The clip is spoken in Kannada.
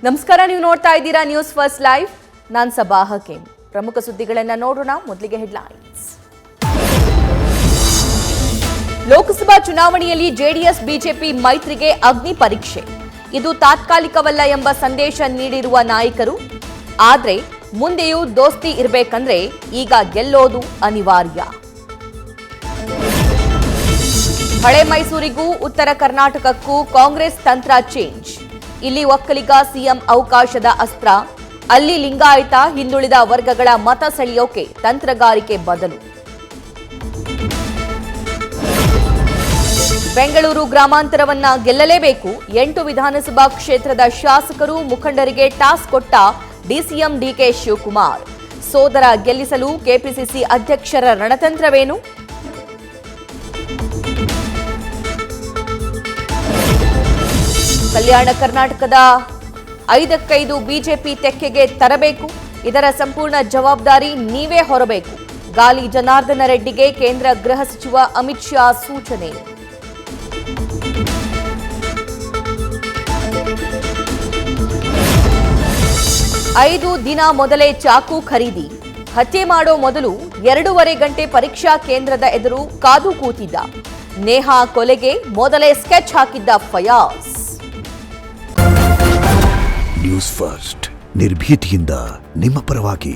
ನಮಸ್ಕಾರ, ನೀವು ನೋಡ್ತಾ ಇದ್ದೀರಾ ನ್ಯೂಸ್ ಫಸ್ಟ್ ಲೈವ್. ನಾನು ಸಬಾ ಹಕೀಂ. ಪ್ರಮುಖ ಸುದ್ದಿಗಳನ್ನು ನೋಡೋಣ. ಮೊದಲಿಗೆ ಹೆಡ್ಲೈನ್ಸ್. ಲೋಕಸಭಾ ಚುನಾವಣೆಯಲ್ಲಿ ಜೆಡಿಎಸ್ ಬಿಜೆಪಿ ಮೈತ್ರಿಗೆ ಅಗ್ನಿ ಪರೀಕ್ಷೆ. ಇದು ತಾತ್ಕಾಲಿಕವಲ್ಲ ಎಂಬ ಸಂದೇಶ ನೀಡಿರುವ ನಾಯಕರು. ಆದ್ರೆ ಮುಂದೆಯೂ ದೋಸ್ತಿ ಇರಬೇಕಂದ್ರೆ ಈಗ ಗೆಲ್ಲೋದು ಅನಿವಾರ್ಯ. ಹಳೆ ಮೈಸೂರಿಗೂ ಉತ್ತರ ಕರ್ನಾಟಕಕ್ಕೂ ಕಾಂಗ್ರೆಸ್ ತಂತ್ರ ಚೇಂಜ್. ಇಲ್ಲಿ ಒಕ್ಕಲಿಗ ಸಿಎಂ ಅವಕಾಶದ ಅಸ್ತ್ರ, ಅಲ್ಲಿ ಲಿಂಗಾಯತ ಹಿಂದುಳಿದ ವರ್ಗಗಳ ಮತ ಸೆಳೆಯೋಕೆ ತಂತ್ರಗಾರಿಕೆ ಬದಲು. ಬೆಂಗಳೂರು ಗ್ರಾಮಾಂತರವನ್ನ ಗೆಲ್ಲಲೇಬೇಕು. 8 ವಿಧಾನಸಭಾ ಕ್ಷೇತ್ರದ ಶಾಸಕರು ಮುಖಂಡರಿಗೆ ಟಾಸ್ಕ್ ಕೊಟ್ಟ ಡಿಸಿಎಂ ಡಿಕೆ ಶಿವಕುಮಾರ್. ಸೋದರ ಗೆಲ್ಲಿಸಲು ಕೆಪಿಸಿಸಿ ಅಧ್ಯಕ್ಷರ ರಣತಂತ್ರವೇನು? ಕಲ್ಯಾಣ ಕರ್ನಾಟಕದ 5 ಬಿಜೆಪಿ ತೆಕ್ಕೆಗೆ ತರಬೇಕು. ಇದರ ಸಂಪೂರ್ಣ ಜವಾಬ್ದಾರಿ ನೀವೇ ಹೊರಬೇಕು. ಗಾಲಿ ಜನಾರ್ದನ ರೆಡ್ಡಿಗೆ ಕೇಂದ್ರ ಗೃಹ ಸಚಿವ ಅಮಿತ್ ಶಾ ಸೂಚನೆ. ಐದು ದಿನ ಮೊದಲೇ ಚಾಕು ಖರೀದಿ. ಹತ್ಯೆ ಮಾಡೋ ಮೊದಲು 2.5 ಗಂಟೆ ಪರೀಕ್ಷಾ ಕೇಂದ್ರದ ಎದುರು ಕಾದು ಕೂತಿದ್ದ. ನೇಹಾ ಕೊಲೆಗೆ ಮೊದಲೇ ಸ್ಕೆಚ್ ಹಾಕಿದ್ದ ಫಯಾಜ್. ನ್ಯೂಸ್ ಫಸ್ಟ್, ನಿರ್ಭೀತಿಯಿಂದ ನಿಮ್ಮ ಪರವಾಗಿ.